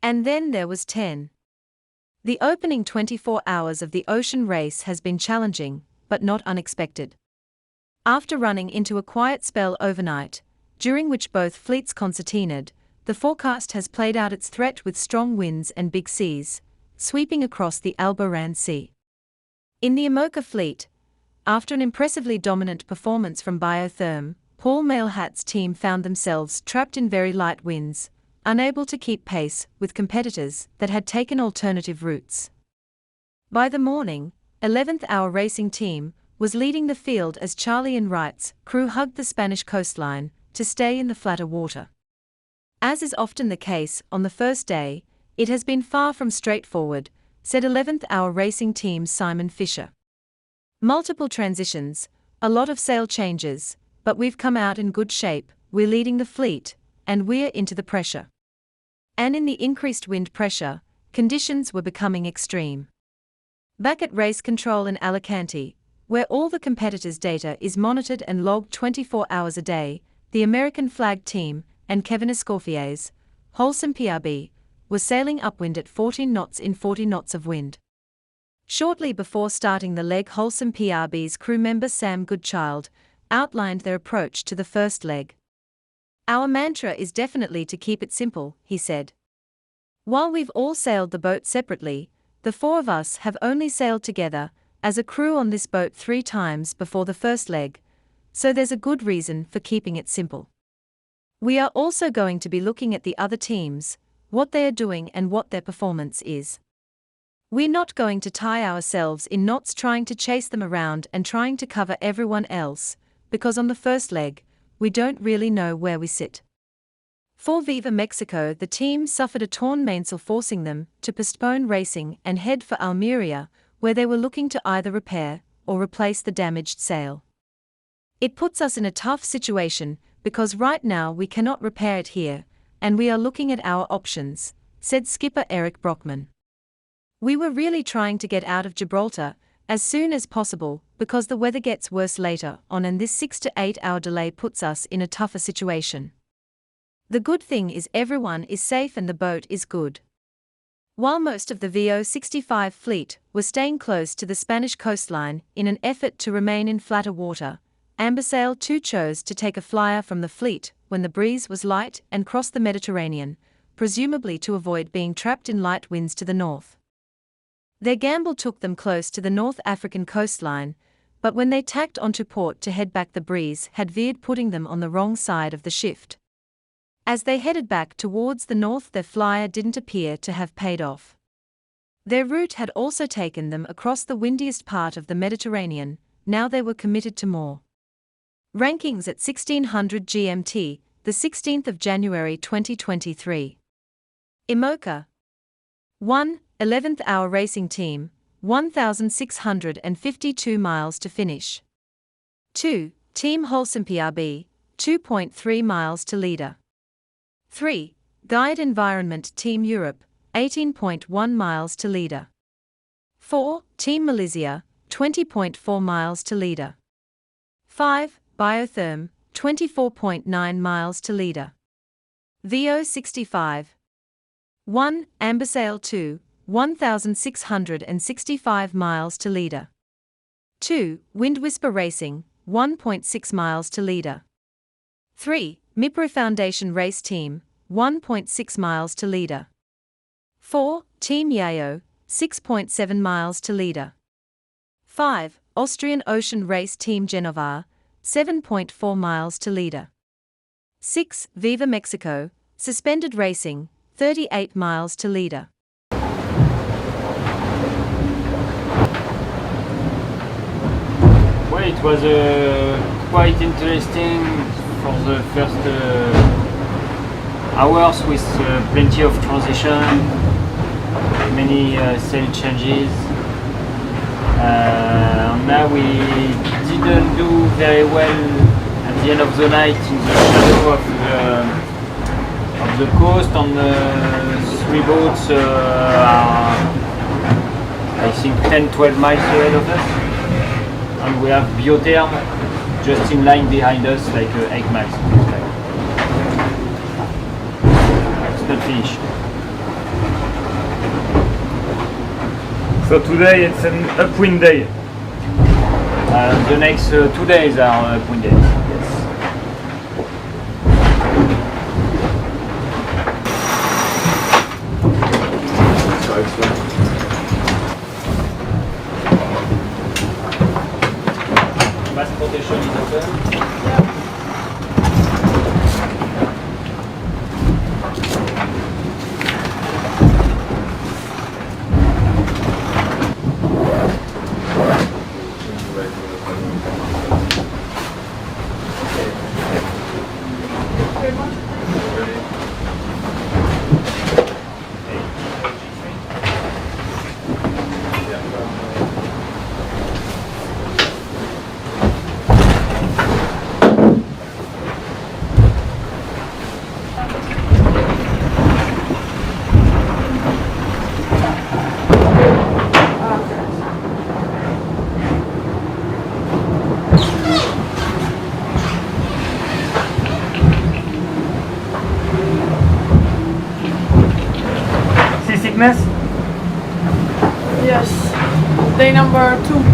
And then there was 10. The opening 24 hours of the ocean race has been challenging, but not unexpected. After running into a quiet spell overnight, during which both fleets concertinaed, the forecast has played out its threat with strong winds and big seas, sweeping across the Alboran Sea. In the IMOCA fleet, after an impressively dominant performance from Biotherm, Paul Mailhat's team found themselves trapped in very light winds, unable to keep pace with competitors that had taken alternative routes. By the morning, 11th Hour Racing Team was leading the field as Charlie and Wright's crew hugged the Spanish coastline to stay in the flatter water. As is often the case on the first day, it has been far from straightforward, said 11th Hour Racing Team's Simon Fisher. Multiple transitions, a lot of sail changes, but we've come out in good shape, we're leading the fleet, and we're into the pressure. And in the increased wind pressure, conditions were becoming extreme. Back at race control in Alicante, where all the competitors' data is monitored and logged 24 hours a day, the American flag team and Kevin Escorfier's Wholesome PRB was sailing upwind at 14 knots in 40 knots of wind. Shortly before starting the leg, Wholesome PRB's crew member Sam Goodchild outlined their approach to the first leg. Our mantra is definitely to keep it simple, he said. While we've all sailed the boat separately, the four of us have only sailed together as a crew on this boat 3 times before the first leg, so there's a good reason for keeping it simple. We are also going to be looking at the other teams, what they are doing and what their performance is. We're not going to tie ourselves in knots trying to chase them around and trying to cover everyone else, because on the first leg, we don't really know where we sit. For Viva Mexico, the team suffered a torn mainsail, forcing them to postpone racing and head for Almeria, where they were looking to either repair or replace the damaged sail. It puts us in a tough situation because right now we cannot repair it here, and we are looking at our options, said skipper Eric Brockman. We were really trying to get out of Gibraltar as soon as possible because the weather gets worse later on, and this 6 to 8 hour delay puts us in a tougher situation. The good thing is everyone is safe and the boat is good. While most of the VO65 fleet was staying close to the Spanish coastline in an effort to remain in flatter water, Ambersail 2 chose to take a flyer from the fleet when the breeze was light and cross the Mediterranean, presumably to avoid being trapped in light winds to the north. Their gamble took them close to the North African coastline, but when they tacked onto port to head back, the breeze had veered, putting them on the wrong side of the shift. As they headed back towards the north, their flyer didn't appear to have paid off. Their route had also taken them across the windiest part of the Mediterranean, now they were committed to more. Rankings at 1600 GMT, the 16th of January 2023. IMOCA 1. 11th Hour Racing Team, 1,652 miles to finish. 2. Team Wholesome PRB, 2.3 miles to leader. 3. Guide Environment Team Europe, 18.1 miles to leader. 4. Team Malizia, 20.4 miles to leader. 5. Biotherm, 24.9 miles to leader. VO65. 1. Ambersail 2, 1,665 miles to leader. 2. Wind Whisper Racing, 1.6 miles to leader. 3. Mipro Foundation Race Team, 1.6 miles to leader. 4. Team Yayo, 6.7 miles to leader. 5. Austrian Ocean Race Team Genova, 7.4 miles to leader. 6. Viva Mexico, Suspended Racing, 38 miles to leader. Well, it was quite interesting for the first hours with plenty of transition, many sail changes. Now we didn't do very well at the end of the night in the shadow of the coast. On 3 boats are, I think, 10-12 miles ahead of us, and we have Biotherm just in line behind us, like 8 miles. It's not finished. So today it's an upwind day. The next 2 days are upwind days. Yes. Mass protection is open. Yes. Day number 2.